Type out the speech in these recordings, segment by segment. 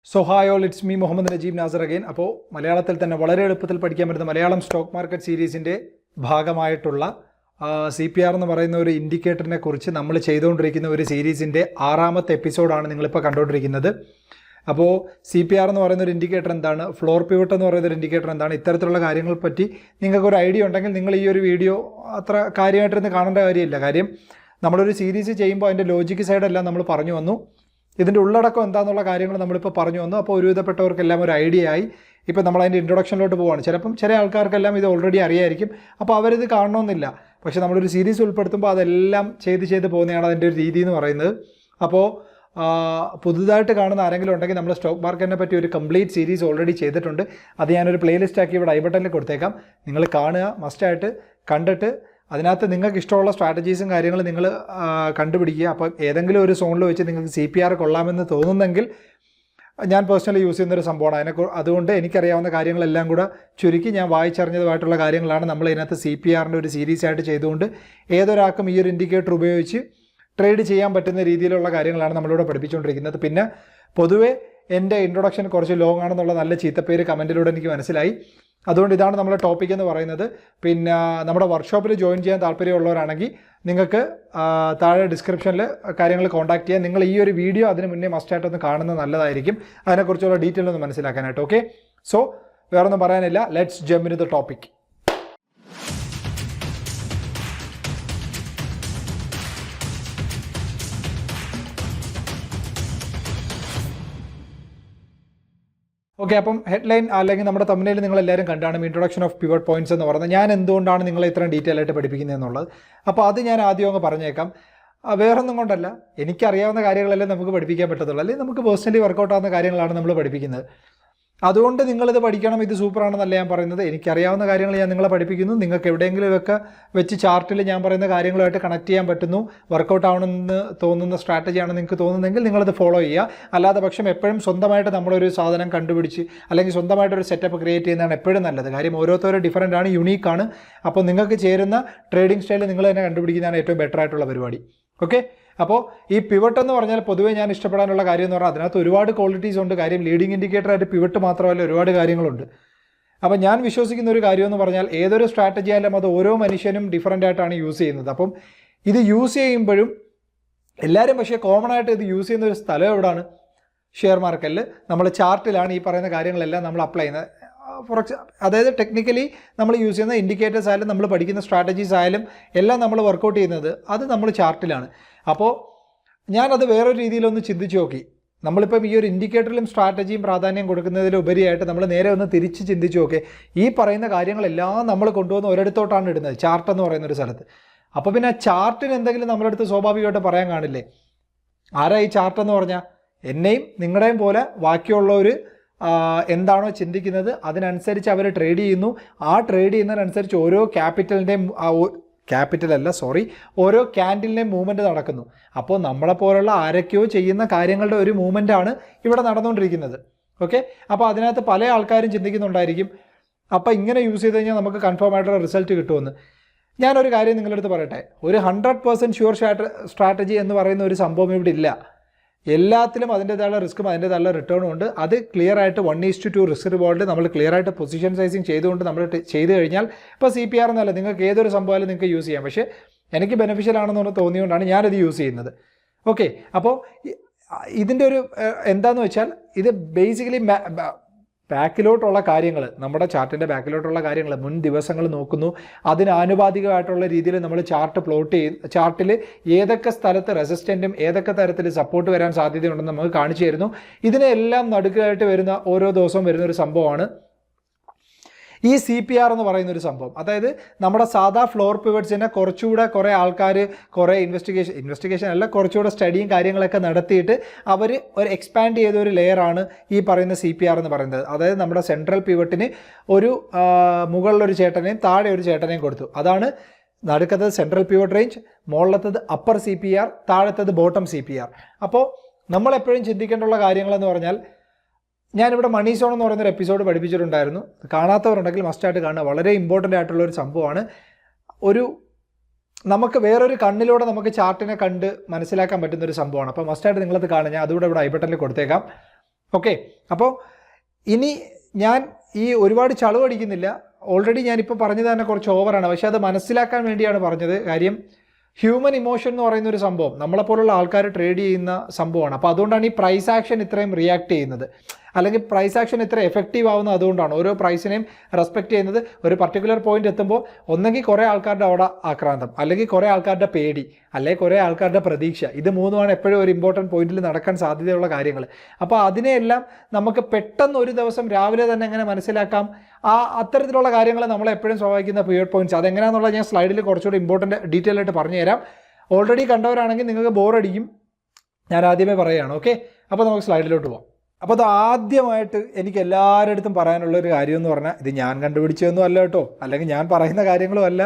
So hi all, it's me Muhammad Najeeb Nasar again. അപ്പോൾ മലയാളത്തിൽ തന്നെ വളരെ എളുപ്പത്തിൽ പഠിക്കാൻ പറ്റുന്ന മലയാളം സ്റ്റോക്ക് മാർക്കറ്റ് സീരീസിൻ്റെ ഭാഗമായിട്ടുള്ള CPR എന്ന് പറയുന്ന ഒരു ഇൻഡിക്കേറ്ററിനെ കുറിച്ച് നമ്മൾ ചെയ്തുകൊണ്ടിരിക്കുന്ന ഒരു സീരീസിൻ്റെ 6ാമത്തെ എപ്പിസോഡാണ് നിങ്ങളിപ്പോൾ കണ്ടുകൊണ്ടിരിക്കുന്നത്. അപ്പോൾ CPR എന്ന് പറയുന്ന ഒരു ഇൻഡിക്കേറ്റർ എന്താണ്, ഫ്ലോർ പിവട്ട് എന്ന് പറയുന്ന ഒരു ഇൻഡിക്കേറ്റർ എന്താണ്, ഇത്തരത്തിലുള്ള കാര്യങ്ങളെ പറ്റി നിങ്ങൾക്കൊരു ഐഡിയ ഉണ്ടെങ്കിൽ നിങ്ങൾ ഈ ഒരു വീഡിയോ അത്ര കാര്യമായിട്ടിരുന്ന് കാണേണ്ട കാര്യമില്ല. കാര്യം നമ്മളൊരു സീരീസ് ചെയ്യുമ്പോൾ അതിൻ്റെ ലോജിക്ക് സൈഡെല്ലാം നമ്മൾ പറഞ്ഞു വന്നു, ഇതിൻ്റെ ഉള്ളടക്കം എന്താണെന്നുള്ള കാര്യങ്ങൾ നമ്മളിപ്പോൾ പറഞ്ഞു വന്നു. അപ്പോൾ ഒരുവിധപ്പെട്ടവർക്കെല്ലാം ഒരു ഐഡിയ ആയി. ഇപ്പോൾ നമ്മൾ അതിൻ്റെ ഇൻട്രൊഡക്ഷനിലോട്ട് പോവുകയാണ്. ചിലപ്പം ചില ആൾക്കാർക്കെല്ലാം ഇത് ഓൾറെഡി അറിയായിരിക്കും, അപ്പോൾ അവരിത് കാണണമെന്നില്ല. പക്ഷേ നമ്മളൊരു സീരീസ് ഉൾപ്പെടുത്തുമ്പോൾ അതെല്ലാം ചെയ്ത് പോകുന്നതാണ് അതിൻ്റെ ഒരു രീതി എന്ന് പറയുന്നത്. അപ്പോൾ പുതുതായിട്ട് കാണുന്ന ആരെങ്കിലും ഉണ്ടെങ്കിൽ നമ്മൾ സ്റ്റോക്ക് മാർക്കറ്റിനെ പറ്റി ഒരു കംപ്ലീറ്റ് സീരീസ് ഓൾറെഡി ചെയ്തിട്ടുണ്ട്. അത് ഞാനൊരു പ്ലേലിസ്റ്റ് ആക്കി ഇവിടെ ഐ ബട്ടണിൽ കൊടുത്തേക്കാം. നിങ്ങൾ കാണുക, മസ്റ്റായിട്ട് കണ്ടിട്ട് അതിനകത്ത് നിങ്ങൾക്ക് ഇഷ്ടമുള്ള സ്ട്രാറ്റജീസും കാര്യങ്ങളും നിങ്ങൾ കണ്ടുപിടിക്കുക. അപ്പം ഏതെങ്കിലും ഒരു സോണിൽ വെച്ച് നിങ്ങൾക്ക് CPR കൊള്ളാമെന്ന് തോന്നുന്നെങ്കിൽ ഞാൻ പേഴ്സണലി യൂസ് ചെയ്യുന്നൊരു സംഭവമാണ്. അതുകൊണ്ട് എനിക്കറിയാവുന്ന കാര്യങ്ങളെല്ലാം കൂടെ ചുരുക്കി ഞാൻ വായിച്ചറിഞ്ഞതുമായിട്ടുള്ള കാര്യങ്ങളാണ് നമ്മൾ ഇതിനകത്ത് CPRൻ്റെ ഒരു സീരീസ് ആയിട്ട് ചെയ്തുകൊണ്ട് ഏതൊരാൾക്കും ഈ ഒരു ഇൻഡിക്കേറ്റർ ഉപയോഗിച്ച് ട്രേഡ് ചെയ്യാൻ പറ്റുന്ന രീതിയിലുള്ള കാര്യങ്ങളാണ് നമ്മളിവിടെ പഠിപ്പിച്ചുകൊണ്ടിരിക്കുന്നത്. പിന്നെ പൊതുവേ എൻ്റെ ഇൻട്രൊഡക്ഷൻ കുറച്ച് ലോങ് ആണെന്നുള്ള നല്ല ചീത്തപ്പേര് കമൻറ്റിലൂടെ എനിക്ക് മനസ്സിലായി. അതുകൊണ്ട് ഇതാണ് നമ്മുടെ ടോപ്പിക് എന്ന് പറയുന്നത്. പിന്നെ നമ്മുടെ വർക്ക്ഷോപ്പിൽ ജോയിൻ ചെയ്യാൻ താല്പര്യമുള്ളവരാണെങ്കിൽ നിങ്ങൾക്ക് താഴെ ഡിസ്ക്രിപ്ഷനിൽ കാര്യങ്ങൾ കോൺടാക്ട് ചെയ്യാം. നിങ്ങൾ ഈ ഒരു വീഡിയോ അതിന് മുന്നേ മസ്റ്റായിട്ടൊന്ന് കാണുന്നത് നല്ലതായിരിക്കും, അതിനെക്കുറിച്ചുള്ള ഡീറ്റെയിൽ ഒന്ന് മനസ്സിലാക്കാനായിട്ട്. ഓക്കെ, സോ വേറൊന്നും പറയാനില്ല, let's jump in the topic. Okay, അപ്പം ഹെഡ്ലൈൻ അല്ലെങ്കിൽ നമ്മുടെ തമ്മിൽ നിങ്ങൾ എല്ലാവരും കണ്ടാണ് ഇൻട്രൊഡക്ഷൻ ഓഫ് പിവട്ട് പോയിന്റ്സ് എന്ന് പറയുന്നത്. ഞാൻ എന്തുകൊണ്ടാണ് നിങ്ങളെ ഇത്രയും ഡീറ്റെയിൽ ആയിട്ട് പഠിപ്പിക്കുന്നത് എന്നുള്ളത്. അപ്പോൾ അത് ഞാൻ ആദ്യം അങ്ങ് പറഞ്ഞേക്കാം. വേറൊന്നും കൊണ്ടല്ല, എനിക്കറിയാവുന്ന കാര്യങ്ങളെല്ലാം നമുക്ക് പഠിപ്പിക്കാൻ പറ്റത്തുള്ളൂ, അല്ലെങ്കിൽ നമുക്ക് പേഴ്സണലി വർക്കൗട്ട് ആവുന്ന കാര്യങ്ങളാണ് നമ്മൾ പഠിപ്പിക്കുന്നത്. അതുകൊണ്ട് നിങ്ങളിത് പഠിക്കണം, ഇത് സൂപ്പറാണെന്നല്ല ഞാൻ പറയുന്നത്. എനിക്കറിയാവുന്ന കാര്യങ്ങൾ ഞാൻ നിങ്ങളെ പഠിപ്പിക്കുന്നു. നിങ്ങൾക്ക് എവിടെയെങ്കിലുമൊക്കെ വെച്ച് ചാർട്ടിൽ ഞാൻ പറയുന്ന കാര്യങ്ങളുമായിട്ട് കണക്ട് ചെയ്യാൻ പറ്റുന്നു, വർക്കൗട്ട് ആവണമെന്ന് തോന്നുന്ന സ്ട്രാറ്റജിയാണ് നിങ്ങൾക്ക് തോന്നുന്നതെങ്കിൽ നിങ്ങളത് ഫോളോ ചെയ്യുക. അല്ലാതെ പക്ഷം എപ്പോഴും സ്വന്തമായിട്ട് നമ്മളൊരു സാധനം കണ്ടുപിടിച്ച് അല്ലെങ്കിൽ സ്വന്തമായിട്ടൊരു സെറ്റപ്പ് ക്രിയേറ്റ് ചെയ്യുന്നതാണ് എപ്പോഴും നല്ലത്. കാര്യം ഓരോരുത്തരും ഡിഫറൻ്റ് ആണ്, യുണീക്കാണ്. അപ്പോൾ നിങ്ങൾക്ക് ചേരുന്ന ട്രേഡിംഗ് സ്റ്റൈൽ നിങ്ങൾ തന്നെ കണ്ടുപിടിക്കുന്നതാണ് ഏറ്റവും ബെറ്റർ ആയിട്ടുള്ള പരിപാടി. ഓക്കെ, അപ്പോൾ ഈ പിവട്ട് എന്ന് പറഞ്ഞാൽ പൊതുവേ ഞാൻ ഇഷ്ടപ്പെടാനുള്ള കാര്യം എന്ന് പറഞ്ഞാൽ അതിനകത്ത് ഒരുപാട് ക്വാളിറ്റീസ് ഉണ്ട്. കാര്യം ലീഡിംഗ് ഇൻഡിക്കേറ്ററായിട്ട് പിവട്ട് മാത്രമല്ല ഒരുപാട് കാര്യങ്ങളുണ്ട്. അപ്പോൾ ഞാൻ വിശ്വസിക്കുന്ന ഒരു കാര്യം എന്ന് പറഞ്ഞാൽ ഏതൊരു സ്ട്രാറ്റജി ആയാലും അത് ഓരോ മനുഷ്യനും ഡിഫറൻ്റ് ആയിട്ടാണ് യൂസ് ചെയ്യുന്നത്. അപ്പം ഇത് യൂസ് ചെയ്യുമ്പോഴും എല്ലാവരും പക്ഷേ കോമൺ ആയിട്ട് ഇത് യൂസ് ചെയ്യുന്ന ഒരു സ്ഥലം എവിടെയാണ്? ഷെയർ മാർക്കറ്റിൽ നമ്മൾ ചാർട്ടിലാണ് ഈ പറയുന്ന കാര്യങ്ങളെല്ലാം നമ്മൾ അപ്ലൈ ചെയ്യുന്നത്. അതായത് ടെക്നിക്കലി നമ്മൾ യൂസ് ചെയ്യുന്ന ഇൻഡിക്കേറ്റേഴ്സ് ആയാലും നമ്മൾ പഠിക്കുന്ന സ്ട്രാറ്റജീസ് ആയാലും എല്ലാം നമ്മൾ വർക്കൗട്ട് ചെയ്യുന്നത് അത് നമ്മൾ ചാർട്ടിലാണ്. അപ്പോൾ ഞാനത് വേറൊരു രീതിയിലൊന്ന് ചിന്തിച്ച് നോക്കി. നമ്മളിപ്പം ഈ ഒരു ഇൻഡിക്കേറ്ററിലും സ്ട്രാറ്റജിയും പ്രാധാന്യം കൊടുക്കുന്നതിലുപരിയായിട്ട് നമ്മൾ നേരെ ഒന്ന് തിരിച്ച് ചിന്തിച്ച് നോക്കി. ഈ പറയുന്ന കാര്യങ്ങളെല്ലാം നമ്മൾ കൊണ്ടുവന്ന് ഒരിടത്തോട്ടാണ് ഇടുന്നത്, ചാർട്ട് എന്ന് പറയുന്ന ഒരു സ്ഥലത്ത്. അപ്പോൾ പിന്നെ ചാർട്ടിന് എന്തെങ്കിലും നമ്മുടെ അടുത്ത് സ്വാഭാവികമായിട്ട് പറയാൻ കാണില്ലേ? ആരാ ഈ ചാർട്ട് എന്ന് പറഞ്ഞാൽ? എന്നെയും നിങ്ങളുടെയും പോലെ ബാക്കിയുള്ള ഒരു എന്താണോ ചിന്തിക്കുന്നത് അതിനനുസരിച്ച് അവർ ട്രേഡ് ചെയ്യുന്നു. ആ ട്രേഡ് ചെയ്യുന്നതിനനുസരിച്ച് ഓരോ ഓരോ ക്യാൻഡിലിൻ്റെയും മൂവ്മെൻറ്റ് നടക്കുന്നു. അപ്പോൾ നമ്മളെപ്പോലുള്ള ആരൊക്കെയോ ചെയ്യുന്ന കാര്യങ്ങളുടെ ഒരു മൂവ്മെൻറ്റാണ് ഇവിടെ നടന്നുകൊണ്ടിരിക്കുന്നത്. ഓക്കെ, അപ്പോൾ അതിനകത്ത് പല ആൾക്കാരും ചിന്തിക്കുന്നുണ്ടായിരിക്കും, അപ്പോൾ ഇങ്ങനെ യൂസ് ചെയ്ത് കഴിഞ്ഞാൽ നമുക്ക് കൺഫേം ആയിട്ടുള്ള റിസൾട്ട് കിട്ടുമെന്ന്. ഞാനൊരു കാര്യം നിങ്ങളുടെ അടുത്ത് പറയട്ടെ, ഒരു 100% ഷുവർ സ്ട്രാറ്റജി എന്ന് പറയുന്ന ഒരു സംഭവം ഇവിടെ ഇല്ല. എല്ലാത്തിലും അതിൻ്റേതായുള്ള റിസ്ക്കും അതിൻ്റേതായുള്ള റിട്ടേണും ഉണ്ട്. അത് ക്ലിയർ ആയിട്ട് 1:2 റിസ്ക് റിവാർഡ് നമ്മൾ ക്ലിയർ ആയിട്ട് പൊസിഷൻ സൈസിങ് ചെയ്തുകൊണ്ട് നമ്മൾ ചെയ്ത് കഴിഞ്ഞാൽ ഇപ്പോൾ CPR എന്നല്ല, നിങ്ങൾക്ക് ഏതൊരു സംഭവമായാലും നിങ്ങൾക്ക് യൂസ് ചെയ്യാം. പക്ഷേ എനിക്ക് ബെനിഫിഷ്യൽ ആണെന്ന് തോന്നിയുകൊണ്ടാണ് ഞാനത് യൂസ് ചെയ്യുന്നത്. ഓക്കെ, അപ്പോൾ ഇതിൻ്റെ ഒരു എന്താണെന്ന് വെച്ചാൽ ഇത് ബേസിക്കലി ബാക്കിലോട്ടുള്ള കാര്യങ്ങൾ, നമ്മുടെ ചാർട്ടിൻ്റെ ബാക്കിലോട്ടുള്ള കാര്യങ്ങൾ മുൻ ദിവസങ്ങൾ നോക്കുന്നു. അതിന് ആനുപാതികമായിട്ടുള്ള രീതിയിൽ നമ്മൾ ചാർട്ട് പ്ലോട്ട് ചെയ്യും. ചാർട്ടിൽ ഏതൊക്കെ സ്ഥലത്ത് റെസിസ്റ്റൻറ്റും ഏതൊക്കെ തരത്തിൽ സപ്പോർട്ട് വരാൻ സാധ്യതയുണ്ടെന്ന് നമുക്ക് കാണിച്ചു തരുന്നു. ഇതിനെല്ലാം നടുക്കായിട്ട് വരുന്ന ഓരോ ദിവസവും വരുന്നൊരു സംഭവമാണ് ഈ CPR എന്ന് പറയുന്നൊരു സംഭവം. അതായത് നമ്മുടെ സാധാ ഫ്ലോർ പിവട്സിനെ കുറച്ചുകൂടെ കുറേ ആൾക്കാർ കുറേ ഇൻവെസ്റ്റിഗേഷൻ അല്ല, കുറച്ചുകൂടെ സ്റ്റഡിയും കാര്യങ്ങളൊക്കെ നടത്തിയിട്ട് അവർ ഒരു എക്സ്പാൻഡ് ചെയ്ത ഒരു ലെയറാണ് ഈ പറയുന്ന CPR എന്ന് പറയുന്നത്. അതായത് നമ്മുടെ സെൻട്രൽ പിവട്ടിന് ഒരു മുകളിലൊരു ചേട്ടനെയും താഴെ ഒരു ചേട്ടനെയും കൊടുത്തു. അതാണ് നടുക്കത്തത് സെൻട്രൽ പിവട്ട് റേഞ്ച്, മുകളിലത്തത് അപ്പർ CPR, താഴത്തത് ബോട്ടം CPR. അപ്പോൾ നമ്മളെപ്പോഴും ചിന്തിക്കേണ്ടുള്ള കാര്യങ്ങളെന്ന് പറഞ്ഞാൽ, ഞാനിവിടെ മണി സോൺ എന്ന് പറയുന്നൊരു എപ്പിസോഡ് പഠിപ്പിച്ചിട്ടുണ്ടായിരുന്നു. കാണാത്തവരുണ്ടെങ്കിൽ മസ്റ്റായിട്ട് കാണുക. വളരെ ഇമ്പോർട്ടൻ്റ് ആയിട്ടുള്ളൊരു സംഭവമാണ്. നമുക്ക് വേറൊരു കണ്ണിലൂടെ നമുക്ക് ചാർട്ടിനെ കണ്ട് മനസ്സിലാക്കാൻ പറ്റുന്നൊരു സംഭവമാണ്. അപ്പോൾ മസ്റ്റായിട്ട് നിങ്ങളത് കാണുക. ഞാൻ അതുകൂടെ ഇവിടെ ഐ ബട്ടണിൽ കൊടുത്തേക്കാം. ഓക്കെ, അപ്പോൾ ഇനി ഞാൻ ഈ ഒരുപാട് ചളവടിക്കുന്നില്ല. ഓൾറെഡി ഞാനിപ്പോൾ പറഞ്ഞത് തന്നെ കുറച്ച് ഓവറാണ്, പക്ഷേ അത് മനസ്സിലാക്കാൻ വേണ്ടിയാണ് പറഞ്ഞത്. കാര്യം ഹ്യൂമൻ ഇമോഷൻ എന്ന് പറയുന്ന ഒരു സംഭവം നമ്മളെപ്പോലുള്ള ആൾക്കാർ ട്രേഡ് ചെയ്യുന്ന സംഭവമാണ്. അപ്പോൾ അതുകൊണ്ടാണ് ഈ പ്രൈസ് ആക്ഷൻ ഇത്രയും റിയാക്ട് ചെയ്യുന്നത്, അല്ലെങ്കിൽ പ്രൈസ് ആക്ഷൻ ഇത്ര എഫക്റ്റീവ് ആവുന്നത് അതുകൊണ്ടാണ്. ഓരോ പ്രൈസിനെയും റെസ്പെക്ട് ചെയ്യുന്നത്. ഒരു പർട്ടിക്കുലർ പോയിന്റ് എത്തുമ്പോൾ ഒന്നെങ്കിൽ കുറേ ആൾക്കാരുടെ അവിടെ ആക്രാന്തം, അല്ലെങ്കിൽ കുറേ ആൾക്കാരുടെ പേടി, അല്ലെങ്കിൽ കുറേ ആൾക്കാരുടെ പ്രതീക്ഷ, ഇത് മൂന്നുമാണ് എപ്പോഴും ഒരു ഇമ്പോർട്ടൻറ്റ് പോയിന്റിൽ നടക്കാൻ സാധ്യതയുള്ള കാര്യങ്ങൾ. അപ്പോൾ അതിനെയെല്ലാം നമുക്ക് പെട്ടെന്ന് ഒരു ദിവസം രാവിലെ തന്നെ എങ്ങനെ മനസ്സിലാക്കാം, അത്തരത്തിലുള്ള കാര്യങ്ങൾ നമ്മളെപ്പോഴും സ്വാഭാവിക്കുന്ന പിവറ്റ് പോയിന്റ്സ് അതെങ്ങനെയാണെന്നുള്ളത് ഞാൻ സ്ലൈഡിൽ കുറച്ചുകൂടി ഇമ്പോർട്ടൻറ്റ് ഡീറ്റെയിൽ ആയിട്ട് പറഞ്ഞു തരാം. ഓൾറെഡി കണ്ടവരാണെങ്കിൽ നിങ്ങൾക്ക് ബോറടിക്കും, ഞാൻ ആദ്യമേ പറയുകയാണ്. ഓക്കെ, അപ്പോൾ നമുക്ക് സ്ലൈഡിലോട്ട് പോകാം. അപ്പോൾ അത് ആദ്യമായിട്ട് എനിക്ക് എല്ലാവരുടെ അടുത്തും പറയാനുള്ളൊരു കാര്യം എന്ന് പറഞ്ഞാൽ, ഇത് ഞാൻ കണ്ടുപിടിച്ചതൊന്നും അല്ല കേട്ടോ, അല്ലെങ്കിൽ ഞാൻ പറയുന്ന കാര്യങ്ങളും അല്ല,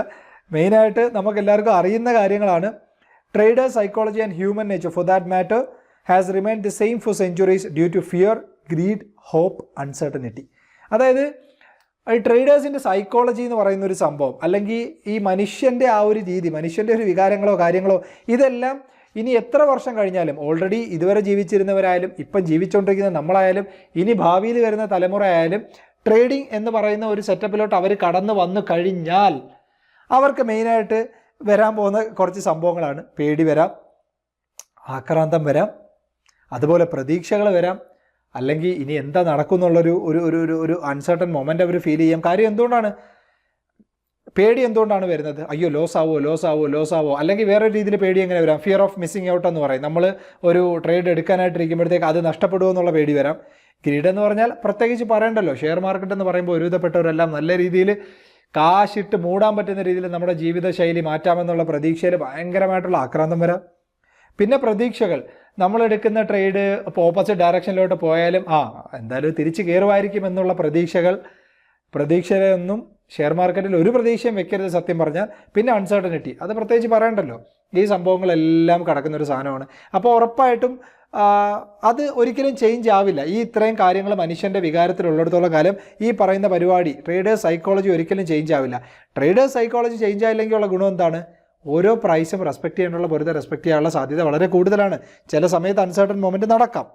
മെയിനായിട്ട് നമുക്ക് എല്ലാവർക്കും അറിയുന്ന കാര്യങ്ങളാണ്. Traders psychology and human nature for that matter has remained the same for centuries due to fear, greed, hope, uncertainty. അതായത് ഈ ട്രേഡേഴ്സിൻ്റെ സൈക്കോളജി എന്ന് പറയുന്ന ഒരു സംഭവം, അല്ലെങ്കിൽ ഈ മനുഷ്യൻ്റെ ആ ഒരു രീതി, മനുഷ്യൻ്റെ ഒരു വികാരങ്ങളോ കാര്യങ്ങളോ, ഇതെല്ലാം ഇനി എത്ര വർഷം കഴിഞ്ഞാലും, ഓൾറെഡി ഇതുവരെ ജീവിച്ചിരുന്നവരായാലും ഇപ്പം ജീവിച്ചുകൊണ്ടിരിക്കുന്ന നമ്മളായാലും ഇനി ഭാവിയിൽ വരുന്ന തലമുറ ആയാലും, ട്രേഡിംഗ് എന്ന് പറയുന്ന ഒരു സെറ്റപ്പിലോട്ട് അവർ കടന്നു വന്നു കഴിഞ്ഞാൽ അവർക്ക് മെയിനായിട്ട് വരാൻ പോകുന്ന കുറച്ച് സംഭവങ്ങളാണ്. പേടി വരാം, ആക്രാന്തം വരാം, അതുപോലെ പ്രതീക്ഷകൾ വരാം, അല്ലെങ്കിൽ ഇനി എന്താ നടക്കും എന്നുള്ളൊരു ഒരു ഒരു ഒരു അൺസർട്ടൺ മൊമെൻ്റ് അവർ ഫീൽ ചെയ്യാം. കാര്യം എന്തുകൊണ്ടാണ് പേടി എന്തുകൊണ്ടാണ് വരുന്നത്? അയ്യോ ലോസ് ആവോ, അല്ലെങ്കിൽ വേറെ രീതിയിൽ പേടി എങ്ങനെ വരാം? ഫിയർ ഓഫ് മിസ്സിങ് ഔട്ട് എന്ന് പറയും. നമ്മൾ ഒരു ട്രേഡ് എടുക്കാനായിട്ടിരിക്കുമ്പോഴത്തേക്ക് അത് നഷ്ടപ്പെടുമോ എന്നുള്ള പേടി വരാം. ഗ്രീഡ് എന്ന് പറഞ്ഞാൽ പ്രത്യേകിച്ച് പറയണ്ടല്ലോ, ഷെയർ മാർക്കറ്റ് എന്ന് പറയുമ്പോൾ ഒരുവിധപ്പെട്ടവരെല്ലാം നല്ല രീതിയിൽ കാശിട്ട് മൂടാൻ പറ്റുന്ന രീതിയിൽ നമ്മുടെ ജീവിതശൈലി മാറ്റാമെന്നുള്ള പ്രതീക്ഷയിൽ ഭയങ്കരമായിട്ടുള്ള ആക്രാന്തം വരാം. പിന്നെ പ്രതീക്ഷകൾ, നമ്മളെടുക്കുന്ന ട്രേഡ് ഇപ്പോൾ ഓപ്പോസിറ്റ് ഡയറക്ഷനിലോട്ട് പോയാലും എന്തായാലും തിരിച്ച് കയറുമായിരിക്കും എന്നുള്ള പ്രതീക്ഷയൊന്നും ഷെയർ മാർക്കറ്റിൽ ഒരു പ്രതീക്ഷയും വെക്കരുത് സത്യം പറഞ്ഞാൽ. പിന്നെ അൺസർട്ടനിറ്റി, അത് പ്രത്യേകിച്ച് പറയണ്ടല്ലോ, ഈ സംഭവങ്ങളെല്ലാം കിടക്കുന്ന ഒരു സാധനമാണ്. അപ്പോൾ ഉറപ്പായിട്ടും അത് ഒരിക്കലും ചേഞ്ച് ആവില്ല. ഈ ഇത്രയും കാര്യങ്ങൾ മനുഷ്യൻ്റെ വികാരത്തിലുള്ളിടത്തോളം കാലം ഈ പറയുന്ന പരിപാടി ട്രേഡേഴ്സ് സൈക്കോളജി ഒരിക്കലും ചേഞ്ച് ആവില്ല. ട്രേഡേഴ്സ് സൈക്കോളജി ചേഞ്ച് ആയില്ലെങ്കിൽ ഉള്ള ഗുണം എന്താണ്? ഓരോ പ്രൈസും റെസ്പെക്ട് ചെയ്യാനുള്ള പൊരുത്തെ റെസ്പെക്ട് ചെയ്യാനുള്ള സാധ്യത വളരെ കൂടുതലാണ്. ചില സമയത്ത് അൺസർട്ടൺ മൊമെൻറ്റ് നടക്കാം.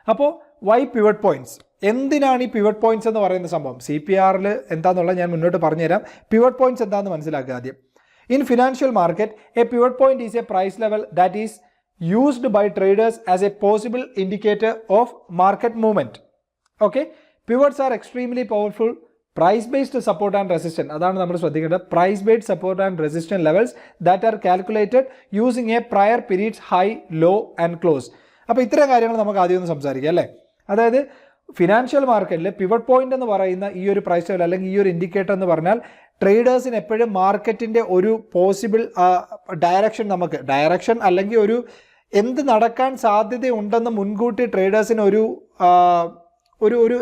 അപ്പോൾ വൈ പിവറ്റ് പോയിന്റ്സ്? എന്തിനാണ് ഈ പിവറ്റ് പോയിന്റ്സ് എന്ന് പറയുന്ന സംഭവം? CPR എന്താണെന്നുള്ളത് ഞാൻ മുന്നോട്ട് പറഞ്ഞുതരാം. പിവറ്റ് പോയിന്റ്സ് എന്താണെന്ന് മനസ്സിലാക്കുക ആദ്യം. In financial market a pivot point is a price level that is used by traders as a possible indicator of market movement. Okay, pivots are extremely powerful price based support and resistance. അതാണ് നമ്മൾ ശ്രദ്ധിക്കേണ്ടത്. Price based support and resistance levels that are calculated using a prior periods high, low and close. അപ്പോൾ ഇത്തരം കാര്യങ്ങൾ നമുക്ക് ആദ്യം ഒന്ന് സംസാരിക്കാം അല്ലേ. അതായത് ഫിനാൻഷ്യൽ മാർക്കറ്റിൽ പിവറ്റ് പോയിന്റ് എന്ന് പറയുന്ന ഈ ഒരു പ്രൈസ് ലെവൽ അല്ലെങ്കിൽ ഈ ഒരു ഇൻഡിക്കേറ്റർ എന്ന് പറഞ്ഞാൽ ട്രേഡേഴ്സിന് എപ്പോഴും മാർക്കറ്റിൻ്റെ ഒരു പോസിബിൾ ഡയറക്ഷൻ അല്ലെങ്കിൽ ഒരു എന്ത് നടക്കാൻ സാധ്യതയുണ്ടെന്ന് മുൻകൂട്ടി ട്രേഡേഴ്സിന് ഒരു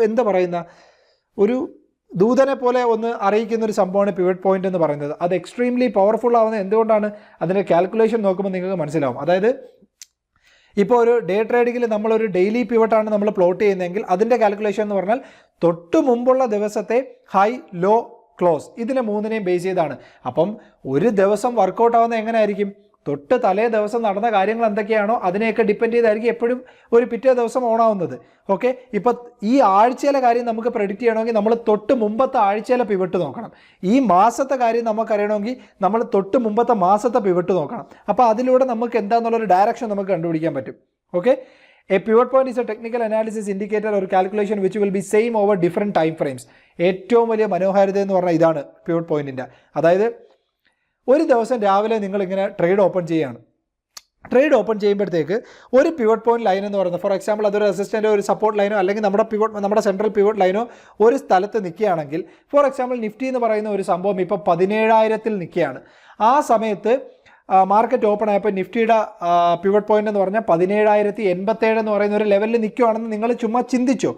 എന്താ പറയുന്ന ഒരു ദൂതനെ പോലെ ഒന്ന് അറിയിക്കുന്ന ഒരു സംഭവമാണ് പിവറ്റ് പോയിന്റ് എന്ന് പറയുന്നത്. അത് എക്സ്ട്രീംലി പവർഫുൾ ആവുന്നത് എന്തുകൊണ്ടാണ്? അതിൻ്റെ കാൽക്കുലേഷൻ നോക്കുമ്പോൾ നിങ്ങൾക്ക് മനസ്സിലാവും. അതായത് ഇപ്പോൾ ഒരു ഡേ ട്രേഡിങ്ങിൽ നമ്മളൊരു ഡെയിലി പിവട്ടാണ് നമ്മൾ പ്ലോട്ട് ചെയ്യുന്നതെങ്കിൽ അതിൻ്റെ കാൽക്കുലേഷൻ എന്ന് പറഞ്ഞാൽ തൊട്ട് മുമ്പുള്ള ദിവസത്തെ ഹൈ, ലോ, ക്ലോസ് ഇതിനെ മൂന്നിനെയും ബേസ് ചെയ്താണ്. അപ്പം ഒരു ദിവസം വർക്കൗട്ട് ആവുന്നത് എങ്ങനെയായിരിക്കും? തൊട്ട് തലേ ദിവസം നടന്ന കാര്യങ്ങൾ എന്തൊക്കെയാണോ അതിനെയൊക്കെ ഡിപ്പെൻഡ് ചെയ്തായിരിക്കും എപ്പോഴും ഒരു പിറ്റേ ദിവസം ഓണാവുന്നത്. ഓക്കെ, ഇപ്പോൾ ഈ ആഴ്ചയിലെ കാര്യം നമുക്ക് പ്രെഡിക്റ്റ് ചെയ്യണമെങ്കിൽ നമ്മൾ തൊട്ട് മുമ്പത്തെ ആഴ്ചയിലെ പിവട്ട് നോക്കണം. ഈ മാസത്തെ കാര്യം നമുക്കറിയണമെങ്കിൽ നമ്മൾ തൊട്ട് മുമ്പത്തെ മാസത്തെ പിവട്ട് നോക്കണം. അപ്പോൾ അതിലൂടെ നമുക്ക് എന്താണെന്നുള്ളൊരു ഡയറക്ഷൻ നമുക്ക് കണ്ടുപിടിക്കാൻ പറ്റും. Okay, a pivot point is a technical analysis indicator ഒരു calculation which will be same over different time frames. ഏറ്റവും വലിയ മനോഹാരിത എന്ന് പറഞ്ഞാൽ ഇതാണ് പിവറ്റ് പോയിന്റിൻ്റെ. അതായത് ഒരു ദിവസം രാവിലെ നിങ്ങളിങ്ങനെ ട്രേഡ് ഓപ്പൺ ചെയ്യുകയാണ്. ട്രേഡ് ഓപ്പൺ ചെയ്യുമ്പോഴത്തേക്ക് ഒരു പിവറ്റ് പോയിന്റ് ലൈൻ എന്ന് പറയുന്നത്, ഫോർ എക്സാമ്പിൾ അതൊരു റെസിസ്റ്റൻ്റ് ഒരു സപ്പോർട്ട് ലൈനോ അല്ലെങ്കിൽ നമ്മുടെ സെൻട്രൽ പിവറ്റ് ലൈനോ ഒരു സ്ഥലത്ത് നിൽക്കുകയാണെങ്കിൽ, ഫോർ എക്സാമ്പിൾ നിഫ്റ്റി എന്ന് പറയുന്ന ഒരു സംഭവം ഇപ്പോൾ 17,000 നിൽക്കുകയാണ്. ആ സമയത്ത് മാർക്കറ്റ് ഓപ്പൺ ആയപ്പോൾ നിഫ്റ്റിയുടെ പിവറ്റ് പോയിന്റ് എന്ന് പറഞ്ഞാൽ 17,087 എന്ന് പറയുന്ന ഒരു ലെവലിൽ നിൽക്കുകയാണെന്ന് നിങ്ങൾ ചുമ്മാ ചിന്തിച്ചോ.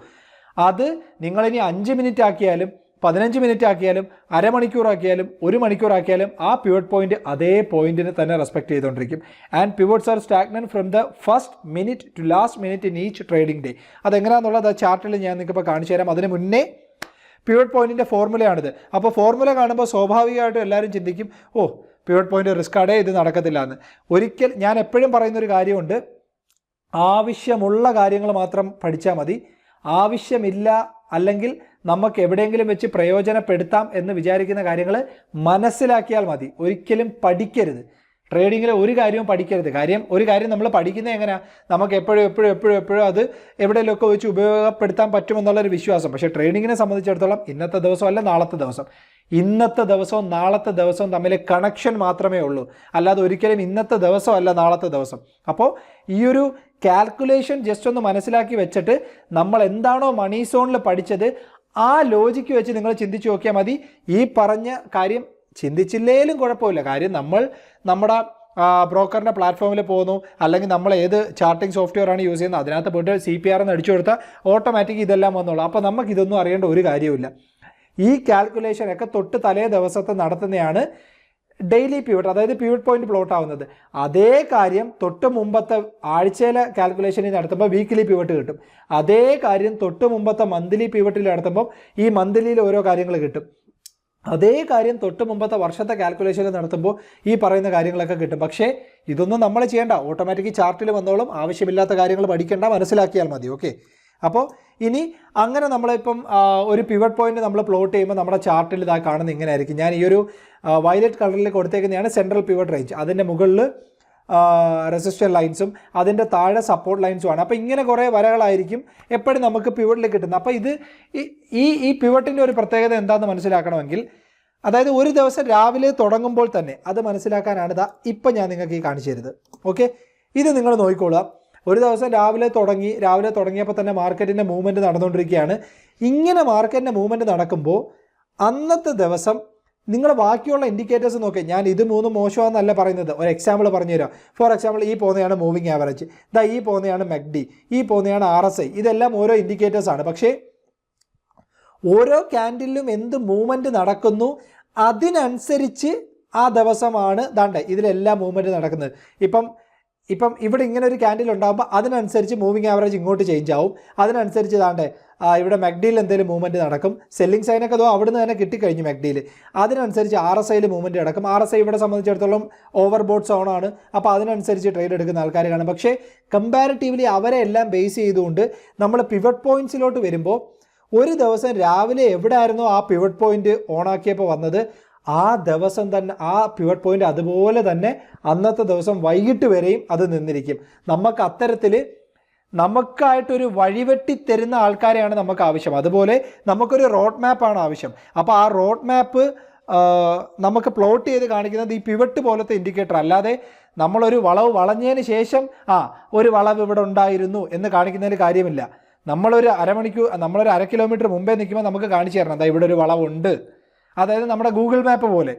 അത് നിങ്ങളിനി 5 മിനിറ്റ് ആക്കിയാലും 15 മിനിറ്റ് ആക്കിയാലും അരമണിക്കൂറാക്കിയാലും 1 മണിക്കൂറാക്കിയാലും ആ പിവറ്റ് പോയിന്റ് അതേ പോയിന്റിനെ തന്നെ റെസ്പെക്ട് ചെയ്തുകൊണ്ടിരിക്കും. And pivots are stagnant from the first minute to last minute in each trading day. അതെങ്ങനെയാണെന്നുള്ളത് ആ ചാർട്ടിൽ ഞാൻ നിങ്ങൾക്കിപ്പോൾ കാണിച്ചു തരാം. അതിന് മുന്നേ പിവറ്റ് പോയിന്റിൻ്റെ ഫോർമുലയാണിത്. അപ്പോൾ ഫോർമുല കാണുമ്പോൾ സ്വാഭാവികമായിട്ടും എല്ലാവരും ചിന്തിക്കും, പിവറ്റ് പോയിന്റ് റിസ്ക് ആടേ ഇത് നടക്കത്തില്ല എന്ന്. ഒരിക്കൽ ഞാൻ എപ്പോഴും പറയുന്നൊരു കാര്യമുണ്ട്, ആവശ്യമുള്ള കാര്യങ്ങൾ മാത്രം പഠിച്ചാൽ മതി. ആവശ്യമില്ല അല്ലെങ്കിൽ നമുക്ക് എവിടെയെങ്കിലും വെച്ച് പ്രയോജനപ്പെടുത്താം എന്ന് വിചാരിക്കുന്ന കാര്യങ്ങൾ മനസ്സിലാക്കിയാൽ മതി. ഒരിക്കലും പഠിക്കരുത്. ട്രേഡിങ്ങിൽ ഒരു കാര്യവും പഠിക്കരുത്. ഒരു കാര്യം നമ്മൾ പഠിക്കുന്നത് എങ്ങനെയാണ്, നമുക്ക് എപ്പോഴും അത് എവിടെയെങ്കിലുമൊക്കെ വെച്ച് ഉപയോഗപ്പെടുത്താൻ പറ്റുമെന്നുള്ളൊരു വിശ്വാസം. പക്ഷേ ട്രേഡിങ്ങിനെ സംബന്ധിച്ചിടത്തോളം ഇന്നത്തെ ദിവസം അല്ല നാളത്തെ ദിവസം, ഇന്നത്തെ ദിവസവും നാളത്തെ ദിവസവും തമ്മിൽ കണക്ഷൻ മാത്രമേ ഉള്ളൂ. അല്ലാതെ ഒരിക്കലും ഇന്നത്തെ ദിവസം അല്ല നാളത്തെ ദിവസം. അപ്പോൾ ഈ ഒരു കാൽക്കുലേഷൻ ജസ്റ്റ് ഒന്ന് മനസ്സിലാക്കി വെച്ചിട്ട് നമ്മൾ എന്താണോ മണി സോണിൽ പഠിച്ചത് ആ ലോജിക്ക് വെച്ച് നിങ്ങൾ ചിന്തിച്ച് നോക്കിയാൽ മതി. ഈ പറഞ്ഞ കാര്യം ചിന്തിച്ചില്ലേലും കുഴപ്പമില്ല. കാര്യം നമ്മൾ നമ്മുടെ ബ്രോക്കറിൻ്റെ പ്ലാറ്റ്ഫോമിൽ പോകുന്നു, അല്ലെങ്കിൽ നമ്മൾ ഏത് ചാർട്ടിംഗ് സോഫ്റ്റ്വെയർ ആണ് യൂസ് ചെയ്യുന്നത് അതിനകത്ത് പോയിട്ട് CPR എന്ന് അടിച്ചു കൊടുത്താൽ ഓട്ടോമാറ്റിക് ഇതെല്ലാം വന്നോളൂ. അപ്പോൾ നമുക്കിതൊന്നും അറിയേണ്ട ഒരു കാര്യമില്ല. ഈ കാൽക്കുലേഷനൊക്കെ തൊട്ട് തലേ ദിവസത്തെ നടത്തുന്നതാണ് ഡെയിലി പിവറ്റ്, അതായത് പിവറ്റ് പോയിന്റ് പ്ലോട്ട് ആവുന്നത്. അതേ കാര്യം തൊട്ട് മുമ്പത്തെ ആഴ്ചയിലെ കാൽക്കുലേഷനിൽ നടത്തുമ്പോൾ വീക്കിലി പിവറ്റ് കിട്ടും. അതേ കാര്യം തൊട്ട് മുമ്പത്തെ മന്ത്ലി പിവറ്റിൽ നടത്തുമ്പോൾ ഈ മന്ത്ലിയിൽ ഓരോ കാര്യങ്ങൾ കിട്ടും. അതേ കാര്യം തൊട്ട് മുമ്പത്തെ വർഷത്തെ കാൽക്കുലേഷനിൽ നടത്തുമ്പോൾ ഈ പറയുന്ന കാര്യങ്ങളൊക്കെ കിട്ടും. പക്ഷേ ഇതൊന്നും നമ്മൾ ചെയ്യേണ്ട, ഓട്ടോമാറ്റിക് ചാർട്ടിൽ വന്നോളും. ആവശ്യമില്ലാത്ത കാര്യങ്ങൾ പഠിക്കേണ്ട, മനസ്സിലാക്കിയാൽ മതി. ഓക്കെ, അപ്പോൾ ഇനി അങ്ങനെ നമ്മളിപ്പം ഒരു പിവറ്റ് പോയിന്റ് നമ്മൾ പ്ലോട്ട് ചെയ്യുമ്പോൾ നമ്മുടെ ചാർട്ടിൽ ഇതാ കാണുന്നത് ഇങ്ങനെ ആയിരിക്കും. ഞാൻ ഈ ഒരു വയലറ്റ് കളറിൽ കൊടുത്തേക്കുന്നതാണ് സെൻട്രൽ പിവറ്റ് റേഞ്ച്. അതിൻ്റെ മുകളിൽ റെസിസ്റ്റർ ലൈൻസും അതിൻ്റെ താഴെ സപ്പോർട്ട് ലൈൻസുമാണ്. അപ്പോൾ ഇങ്ങനെ കുറേ വരകളായിരിക്കും എപ്പോഴും നമുക്ക് പിവറ്റിൽ കിട്ടുന്നത്. അപ്പോൾ ഇത് ഈ പിവറ്റിൻ്റെ ഒരു പ്രത്യേകത എന്താണെന്ന് മനസ്സിലാക്കണമെങ്കിൽ, അതായത് ഒരു ദിവസം രാവിലെ തുടങ്ങുമ്പോൾ തന്നെ അത് മനസ്സിലാക്കാനാണ് ഇപ്പം ഞാൻ നിങ്ങൾക്ക് ഈ കാണിച്ചു തരുന്നത്. ഓക്കെ, ഇത് നിങ്ങൾ നോക്കിക്കോളുക. ഒരു ദിവസം രാവിലെ തുടങ്ങിയപ്പോൾ തന്നെ മാർക്കറ്റിൻ്റെ മൂവ്മെൻറ്റ് നടന്നുകൊണ്ടിരിക്കുകയാണ്. ഇങ്ങനെ മാർക്കറ്റിൻ്റെ മൂവ്മെൻറ്റ് നടക്കുമ്പോൾ അന്നത്തെ ദിവസം നിങ്ങൾ ബാക്കിയുള്ള ഇൻഡിക്കേറ്റേഴ്സ് നോക്കി. ഞാൻ ഇത് മൂന്നും മോശമാണെന്നല്ല പറയുന്നത്, ഒരു എക്സാമ്പിൾ പറഞ്ഞു തരാം. ഫോർ എക്സാമ്പിൾ, ഈ പോകുന്നതാണ് മൂവിങ് ആവറേജ്, ഈ പോകുന്നതാണ് MACD, ഈ പോകുന്നതാണ് RSI. ഇതെല്ലാം ഓരോ ഇൻഡിക്കേറ്റേഴ്സാണ്. പക്ഷേ ഓരോ ക്യാൻഡിലും എന്ത് മൂവ്മെൻറ്റ് നടക്കുന്നു അതിനനുസരിച്ച് ആ ദിവസമാണ് ഇതിലെല്ലാം മൂവ്മെൻറ്റ് നടക്കുന്നത്. ഇപ്പം ഇവിടെ ഇങ്ങനെ ഒരു ക്യാൻഡിൽ ഉണ്ടാകുമ്പോൾ അതിനനുസരിച്ച് മൂവിങ് ആവറേജ് ഇങ്ങോട്ട് ചേഞ്ച് ആവും. അതിനനുസരിച്ച് ഇവിടെ MACDയിൽ എന്തെങ്കിലും മൂവ്മെൻറ്റ് നടക്കും. സെല്ലിംഗ് സൈനൊക്കെ അവിടെ നിന്ന് തന്നെ കിട്ടിക്കഴിഞ്ഞു MACDയിൽ. അതിനനുസരിച്ച് RSIയിൽ മൂവ്മെൻറ്റ് നടക്കും. RSI ഇവിടെ സംബന്ധിച്ചിടത്തോളം ഓവർബോട്ട് സോണാണ്. അപ്പോൾ അതിനനുസരിച്ച് ട്രേഡ് എടുക്കുന്ന ആൾക്കാർ കാണും. പക്ഷേ കമ്പാരിറ്റീവ്ലി അവരെ എല്ലാം ബേസ് ചെയ്തുകൊണ്ട് നമ്മൾ പിവറ്റ് പോയിൻറ്റ്സിലോട്ട് വരുമ്പോൾ ഒരു ദിവസം രാവിലെ എവിടെ ആയിരുന്നോ ആ പിവറ്റ് പോയിൻറ്റ് ഓണാക്കിയപ്പോൾ വന്നത്, ആ ദിവസം തന്നെ ആ പിവറ്റ് പോയിന്റ് അതുപോലെ തന്നെ അന്നത്തെ ദിവസം വൈകിട്ട് വരെയും അത് നിന്നിരിക്കും. നമുക്ക് അത്തരത്തിൽ നമുക്കായിട്ടൊരു വഴിവെട്ടി തരുന്ന ആൾക്കാരെയാണ് നമുക്ക് ആവശ്യം. അതുപോലെ നമുക്കൊരു റോഡ് മാപ്പാണ് ആവശ്യം. അപ്പോൾ ആ റോഡ് മാപ്പ് നമുക്ക് പ്ലോട്ട് ചെയ്ത് കാണിക്കുന്നത് ഈ പിവറ്റ് പോലത്തെ ഇൻഡിക്കേറ്റർ, അല്ലാതെ നമ്മളൊരു വളവ് വളഞ്ഞതിന് ശേഷം ഒരു വളവ് ഇവിടെ ഉണ്ടായിരുന്നു എന്ന് കാണിക്കുന്നതിന് കാര്യമില്ല. നമ്മളൊരു അര കിലോമീറ്റർ മുമ്പേ നിൽക്കുമ്പോൾ നമുക്ക് കാണിച്ചു തരണം ഇവിടെ ഒരു വളവുണ്ട്, അതായത് നമ്മുടെ ഗൂഗിൾ മാപ്പ് പോലെ.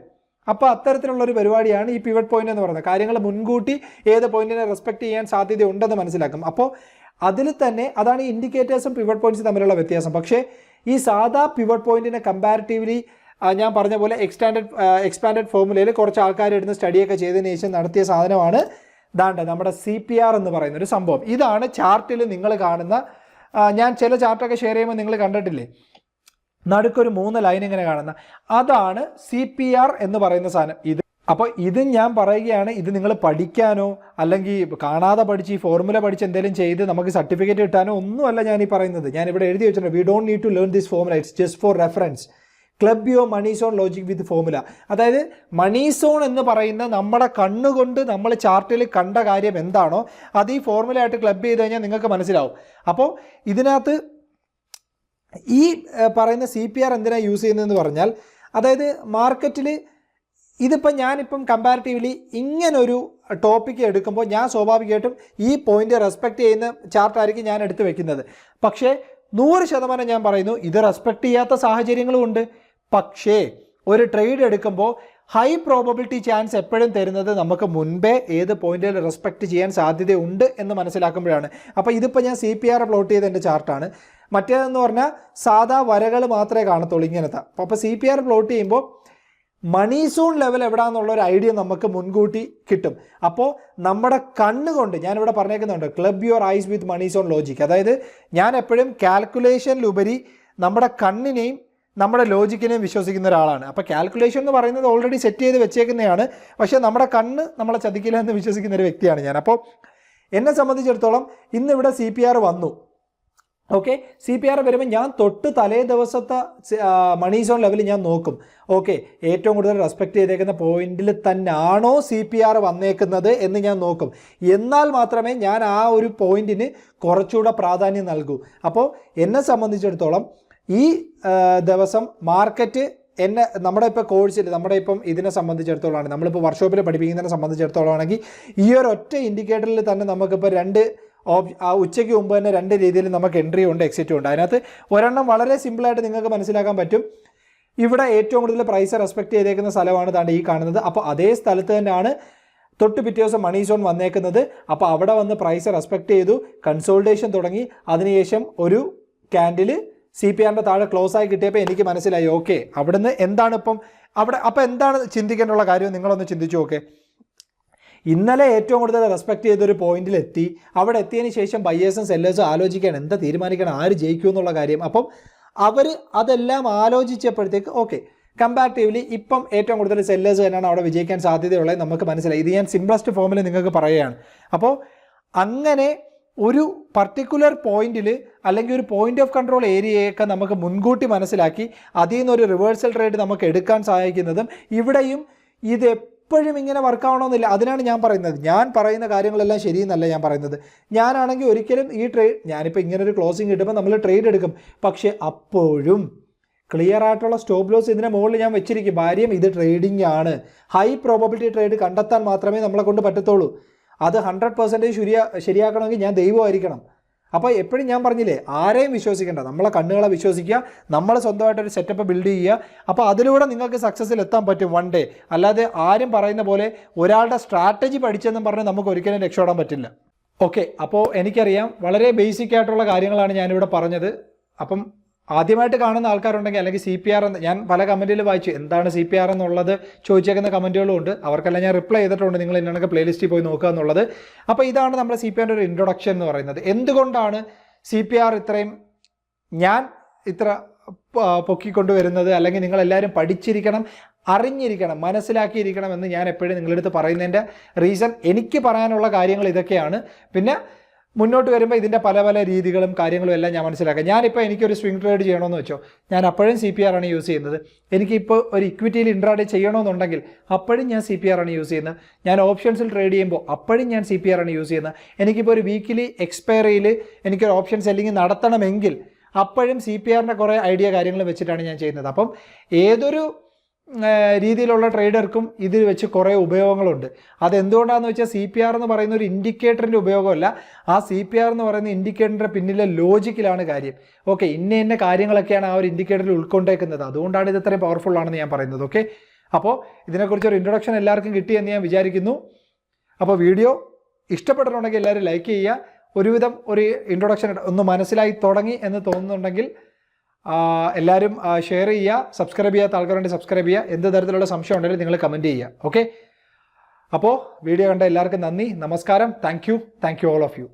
അപ്പോൾ അത്തരത്തിലുള്ളൊരു പരിപാടിയാണ് ഈ പിവറ്റ് പോയിന്റ് എന്ന് പറയുന്നത്. കാര്യങ്ങൾ മുൻകൂട്ടി ഏത് പോയിന്റിനെ റെസ്പെക്ട് ചെയ്യാൻ സാധ്യതയുണ്ടെന്ന് മനസ്സിലാക്കും. അപ്പോൾ അതിൽ തന്നെ അതാണ് ഈ ഇൻഡിക്കേറ്റേഴ്സും പിവറ്റ് പോയിന്റ്സും തമ്മിലുള്ള വ്യത്യാസം. പക്ഷേ ഈ സാധാ പിവറ്റ് പോയിന്റിനെ കമ്പാരിറ്റീവ്ലി ഞാൻ പറഞ്ഞ പോലെ എക്സ്പാൻഡഡ് ഫോർമുലയിൽ കുറച്ച് ആൾക്കാരെടുത്ത് സ്റ്റഡിയൊക്കെ ചെയ്തതിന് ശേഷം നടത്തിയ സാധനമാണ് നമ്മുടെ CPR എന്ന് പറയുന്ന ഒരു സംഭവം. ഇതാണ് ചാർട്ടിൽ നിങ്ങൾ കാണുന്ന, ഞാൻ ചില ചാർട്ടൊക്കെ ഷെയർ ചെയ്യുമ്പോൾ നിങ്ങൾ കണ്ടിട്ടില്ലേ, നടുക്കൊരു 3 ലൈൻ ഇങ്ങനെ കാണുന്ന, അതാണ് CPR എന്ന് പറയുന്ന സാധനം. അപ്പോൾ ഇത് ഞാൻ പറയുകയാണ്, ഇത് നിങ്ങൾ പഠിക്കാനോ അല്ലെങ്കിൽ കാണാതെ പഠിച്ച് ഈ ഫോർമുല പഠിച്ച് എന്തെങ്കിലും ചെയ്ത് നമുക്ക് സർട്ടിഫിക്കറ്റ് കിട്ടാനോ ഒന്നുമല്ല ഞാൻ ഈ പറയുന്നത്. ഞാൻ ഇവിടെ എഴുതി വെച്ചിട്ടുണ്ട്, we don't need to learn this formula, it's just for reference. Club your money zone logic with formula. അതായത് മണി സോൺ എന്ന് പറയുന്ന നമ്മുടെ കണ്ണുകൊണ്ട് നമ്മൾ ചാർട്ടിൽ കണ്ട കാര്യം എന്താണോ അത് ഈ ഫോർമുല ആയിട്ട് ക്ലബ് ചെയ്ത് കഴിഞ്ഞാൽ നിങ്ങൾക്ക് മനസ്സിലാവും. അപ്പോൾ ഇതിനകത്ത് ഈ പറയുന്ന CPR എന്തിനാണ് യൂസ് ചെയ്യുന്നതെന്ന് പറഞ്ഞാൽ, അതായത് മാർക്കറ്റിൽ ഞാനിപ്പം കമ്പാരിറ്റീവ്ലി ഇങ്ങനൊരു ടോപ്പിക്ക് എടുക്കുമ്പോൾ ഞാൻ സ്വാഭാവികമായിട്ടും ഈ പോയിന്റ് റെസ്പെക്റ്റ് ചെയ്യുന്ന ചാർട്ടായിരിക്കും ഞാൻ എടുത്ത് വെക്കുന്നത്. പക്ഷേ 100% ഞാൻ പറയുന്നു ഇത് റെസ്പെക്റ്റ് ചെയ്യാത്ത സാഹചര്യങ്ങളും ഉണ്ട്. പക്ഷേ ഒരു ട്രേഡ് എടുക്കുമ്പോൾ ഹൈ പ്രോബബിലിറ്റി ചാൻസ് എപ്പോഴും തരുന്നത് നമുക്ക് മുൻപേ ഏത് പോയിന്റിൽ റെസ്പെക്റ്റ് ചെയ്യാൻ സാധ്യതയുണ്ട് എന്ന് മനസ്സിലാക്കുമ്പോഴാണ്. അപ്പോൾ ഇതിപ്പോൾ ഞാൻ CPR പ്ലോട്ട് ചെയ്ത എൻ്റെ ചാർട്ടാണ്. മറ്റേതെന്ന് പറഞ്ഞാൽ സാധാ വരകൾ മാത്രമേ കാണത്തുള്ളൂ ഇങ്ങനത്തെ. അപ്പോൾ CPR പ്ലോട്ട് ചെയ്യുമ്പോൾ മണി സോൺ ലെവൽ എവിടാന്നുള്ളൊരു ഐഡിയ നമുക്ക് മുൻകൂട്ടി കിട്ടും. അപ്പോൾ നമ്മുടെ കണ്ണുകൊണ്ട് ഞാനിവിടെ പറഞ്ഞേക്കുന്നുണ്ട്, club your eyes with money zone logic. അതായത് ഞാൻ എപ്പോഴും കാൽക്കുലേഷനിലുപരി നമ്മുടെ കണ്ണിനെയും നമ്മുടെ ലോജിക്കിനെയും വിശ്വസിക്കുന്ന ഒരാളാണ്. അപ്പോൾ കാൽക്കുലേഷൻ എന്ന് പറയുന്നത് ഓൾറെഡി സെറ്റ് ചെയ്ത് വെച്ചേക്കുന്നതാണ്, പക്ഷേ നമ്മുടെ കണ്ണ് നമ്മളെ ചതിക്കില്ല എന്ന് വിശ്വസിക്കുന്ന ഒരു വ്യക്തിയാണ് ഞാൻ. അപ്പോൾ എന്നെ സംബന്ധിച്ചിടത്തോളം ഇന്നിവിടെ CPR വന്നു. ഓക്കെ, CPR വരുമ്പോൾ ഞാൻ തൊട്ട് തലേ ദിവസത്തെ മണി സോൺ ലെവൽ ഞാൻ നോക്കും. ഓക്കെ, ഏറ്റവും കൂടുതൽ റെസ്പെക്റ്റ് ചെയ്തേക്കുന്ന പോയിന്റിൽ തന്നെയാണോ CPR വന്നേക്കുന്നത് എന്ന് ഞാൻ നോക്കും. എന്നാൽ മാത്രമേ ഞാൻ ആ ഒരു പോയിന്റിന് കുറച്ചുകൂടെ പ്രാധാന്യം നൽകൂ. അപ്പോൾ എന്നെ സംബന്ധിച്ചിടത്തോളം ഈ ദിവസം മാർക്കറ്റ് നമ്മുടെ ഇപ്പോൾ കോഴ്സിൽ ഇതിനെ സംബന്ധിച്ചിടത്തോളമാണ്, നമ്മളിപ്പോൾ വർക്ക്ഷോപ്പിൽ പഠിപ്പിക്കുന്നതിനെ സംബന്ധിച്ചിടത്തോളം ആണെങ്കിൽ ഈ ഒരു ഒറ്റ ഇൻഡിക്കേറ്ററിൽ തന്നെ നമുക്കിപ്പോൾ ഉച്ചയ്ക്ക് മുമ്പ് തന്നെ 2 രീതിയിൽ നമുക്ക് എൻട്രി ഉണ്ട്, എക്സിറ്റും ഉണ്ട്. അതിനകത്ത് ഒരെണ്ണം വളരെ സിമ്പിളായിട്ട് നിങ്ങൾക്ക് മനസ്സിലാക്കാൻ പറ്റും. ഇവിടെ ഏറ്റവും കൂടുതൽ പ്രൈസ് റെസ്പെക്ട് ചെയ്തേക്കുന്ന സ്ഥലമാണ് താണ്ട് ഈ കാണുന്നത്. അപ്പോൾ അതേ സ്ഥലത്ത് തന്നെയാണ് തൊട്ട് പിറ്റേ ദിവസം മണി സോൺ വന്നേക്കുന്നത്. അപ്പോൾ അവിടെ വന്ന് പ്രൈസ് റെസ്പെക്ട് ചെയ്തു, കൺസോൾട്ടേഷൻ തുടങ്ങി. അതിനുശേഷം ഒരു ക്യാൻഡിൽ CPRൻ്റെ താഴെ ക്ലോസ് ആയി കിട്ടിയപ്പോൾ എനിക്ക് മനസ്സിലായി, ഓക്കെ അവിടുന്ന് എന്താണ് ഇപ്പം അപ്പോൾ എന്താണ് ചിന്തിക്കേണ്ടുള്ള കാര്യം നിങ്ങളൊന്ന് ചിന്തിച്ചു നോക്കേ. ഇന്നലെ ഏറ്റവും കൂടുതൽ റെസ്പെക്ട് ചെയ്തൊരു പോയിന്റിലെത്തി, അവിടെ എത്തിയതിന് ശേഷം ബയേഴ്സും സെല്ലേഴ്സും ആലോചിക്കുകയാണ് എന്താ തീരുമാനിക്കണം, ആര് ജയിക്കും എന്നുള്ള കാര്യം. അപ്പം അവർ അതെല്ലാം ആലോചിച്ചപ്പോഴത്തേക്ക് ഓക്കെ കമ്പാരിറ്റീവ്ലി ഇപ്പം ഏറ്റവും കൂടുതൽ സെല്ലേഴ്സ് തന്നെയാണ് അവിടെ വിജയിക്കാൻ സാധ്യതയുള്ളത് നമുക്ക് മനസ്സിലായി. ഇത് ഞാൻ സിംപ്ലസ്റ്റ് ഫോമിൽ നിങ്ങൾക്ക് പറയുകയാണ്. അപ്പോൾ അങ്ങനെ ഒരു പർട്ടിക്കുലർ പോയിന്റിൽ അല്ലെങ്കിൽ ഒരു പോയിന്റ് ഓഫ് കൺട്രോൾ ഏരിയയൊക്കെ നമുക്ക് മുൻകൂട്ടി മനസ്സിലാക്കി അതിൽ നിന്നൊരു റിവേഴ്സൽ ട്രേഡ് നമുക്ക് എടുക്കാൻ സഹായിക്കുന്നതും ഇവിടെയും ഇത് എപ്പോഴും ഇങ്ങനെ വർക്കാവണമെന്നില്ല. അതിനാണ് ഞാൻ പറയുന്നത്. ഞാൻ പറയുന്ന കാര്യങ്ങളെല്ലാം ശരിയെന്നല്ല ഞാൻ പറയുന്നത്. ഞാനാണെങ്കിൽ ഒരിക്കലും ഈ ഞാനിപ്പോൾ ഇങ്ങനൊരു ക്ലോസിങ് കിട്ടുമ്പോൾ നമ്മൾ ട്രേഡ് എടുക്കും. പക്ഷേ അപ്പോഴും ക്ലിയർ ആയിട്ടുള്ള സ്റ്റോപ്പ് ലോസ് ഇതിന് മുകളിൽ ഞാൻ വെച്ചിരിക്കും. കാര്യം ഇത് ട്രേഡിംഗ് ആണ്. ഹൈ പ്രോബബിലിറ്റി ട്രേഡ് കണ്ടെത്താൻ മാത്രമേ നമ്മളെ കൊണ്ട് പറ്റത്തുള്ളൂ. അത് 100% ശരിയാക്കണമെങ്കിൽ ഞാൻ ദൈവമായിരിക്കണം. അപ്പോൾ എപ്പോഴും ഞാൻ പറഞ്ഞില്ലേ, ആരെയും വിശ്വസിക്കേണ്ട, നമ്മളെ കണ്ണുകളെ വിശ്വസിക്കുക, നമ്മൾ സ്വന്തമായിട്ടൊരു സെറ്റപ്പ് ബിൽഡ് ചെയ്യുക. അപ്പോൾ അതിലൂടെ നിങ്ങൾക്ക് സക്സസ്സിൽ എത്താൻ പറ്റും വൺ ഡേ. അല്ലാതെ ആരും പറയുന്ന പോലെ ഒരാളുടെ സ്ട്രാറ്റജി പഠിച്ചെന്നും പറഞ്ഞ് നമുക്ക് ഒരിക്കലും രക്ഷപ്പെടാൻ പറ്റില്ല. ഓക്കെ, അപ്പോൾ എനിക്കറിയാം വളരെ ബേസിക് ആയിട്ടുള്ള കാര്യങ്ങളാണ് ഞാനിവിടെ പറഞ്ഞത്. അപ്പം ആദ്യമായിട്ട് കാണുന്ന ആൾക്കാരുണ്ടെങ്കിൽ അല്ലെങ്കിൽ CPR ഞാൻ പല കമൻറ്റിൽ വായിച്ചു എന്താണ് CPR എന്നുള്ളത് ചോദിച്ചേക്കുന്ന കമൻറ്റുകളും ഉണ്ട്. അവർക്കെല്ലാം ഞാൻ റിപ്ലൈ ചെയ്തിട്ടുണ്ട്. നിങ്ങൾ എന്നാണെങ്കിൽ പ്ലേലിസ്റ്റിൽ പോയി നോക്കുക എന്നുള്ളത്. അപ്പോൾ ഇതാണ് നമ്മുടെ CPRൻ്റെ ഒരു ഇൻട്രൊഡക്ഷൻ എന്ന് പറയുന്നത്. എന്തുകൊണ്ടാണ് CPR ഞാൻ ഇത്ര പൊക്കിക്കൊണ്ടുവരുന്നത്, അല്ലെങ്കിൽ നിങ്ങളെല്ലാവരും പഠിച്ചിരിക്കണം, അറിഞ്ഞിരിക്കണം, മനസ്സിലാക്കിയിരിക്കണം എന്ന് ഞാൻ എപ്പോഴും നിങ്ങളുടെ അടുത്ത് പറയുന്നതിൻ്റെ റീസൺ എനിക്ക് പറയാനുള്ള കാര്യങ്ങൾ ഇതൊക്കെയാണ്. പിന്നെ മുന്നോട്ട് വരുമ്പോൾ ഇതിൻ്റെ പല പല രീതികളും കാര്യങ്ങളും എല്ലാം ഞാൻ മനസ്സിലാക്കാം. ഞാനിപ്പോൾ എനിക്കൊരു സ്വിംഗ് ട്രേഡ് ചെയ്യണമെന്ന് വെച്ചോ, ഞാൻ അപ്പോഴും CPR ആണ് യൂസ് ചെയ്യുന്നത്. എനിക്കിപ്പോൾ ഒരു ഇക്വിറ്റിയിൽ ഇൻട്രാഡേ ചെയ്യണമെന്നുണ്ടെങ്കിൽ അപ്പോഴും ഞാൻ CPR ആണ് യൂസ് ചെയ്യുന്നത്. ഞാൻ ഓപ്ഷൻസിൽ ട്രേഡ് ചെയ്യുമ്പോൾ അപ്പോഴും ഞാൻ CPR ആണ് യൂസ് ചെയ്യുന്നത്. എനിക്കിപ്പോൾ ഒരു വീക്കിലി എക്സ്പയറിയിൽ എനിക്കൊരു ഓപ്ഷൻ സെല്ലിങ് നടത്തണമെങ്കിൽ അപ്പോഴും CPRൻ്റെ കുറേ ഐഡിയ കാര്യങ്ങൾ വെച്ചിട്ടാണ് ഞാൻ ചെയ്യുന്നത്. അപ്പം ഏതൊരു രീതിയിലുള്ള ട്രേഡർക്കും ഇതിൽ വെച്ച് കുറേ ഉപയോഗങ്ങളുണ്ട്. അതെന്തുകൊണ്ടാണെന്ന് വെച്ചാൽ CPR എന്ന് പറയുന്ന ഒരു ഇൻഡിക്കേറ്ററിൻ്റെ ഉപയോഗമല്ല, ആ CPR എന്ന് പറയുന്ന ഇൻഡിക്കേറ്ററിൻ്റെ പിന്നിലെ ലോജിക്കിലാണ് കാര്യം. ഓക്കെ, ഇന്ന കാര്യങ്ങളൊക്കെയാണ് ആ ഒരു ഇൻഡിക്കേറ്ററിൽ ഉൾക്കൊണ്ടേക്കുന്നത്. അതുകൊണ്ടാണ് ഇത് ഇത്രയും പവർഫുൾ ആണെന്ന് ഞാൻ പറയുന്നത്. ഓക്കെ, അപ്പോൾ ഇതിനെക്കുറിച്ചൊരു ഇൻട്രൊഡക്ഷൻ എല്ലാവർക്കും കിട്ടിയെന്ന് ഞാൻ വിചാരിക്കുന്നു. അപ്പോൾ വീഡിയോ ഇഷ്ടപ്പെട്ടിട്ടുണ്ടെങ്കിൽ എല്ലാവരും ലൈക്ക് ചെയ്യുക. ഒരുവിധം ഒരു ഇൻട്രൊഡക്ഷൻ ഒന്ന് മനസ്സിലായി തുടങ്ങി എന്ന് തോന്നുന്നുണ്ടെങ്കിൽ എല്ലാവരും ഷെയർ ചെയ്യുക. സബ്സ്ക്രൈബ് ചെയ്യാത്ത ആൾക്കാരുണ്ടെങ്കിൽ സബ്സ്ക്രൈബ് ചെയ്യുക. എന്ത് തരത്തിലുള്ള സംശയം ഉണ്ടെങ്കിലും നിങ്ങൾ കമൻറ്റ് ചെയ്യുക. ഓക്കെ, അപ്പോൾ വീഡിയോ കണ്ട എല്ലാവർക്കും നന്ദി, നമസ്കാരം. Thank you all of U.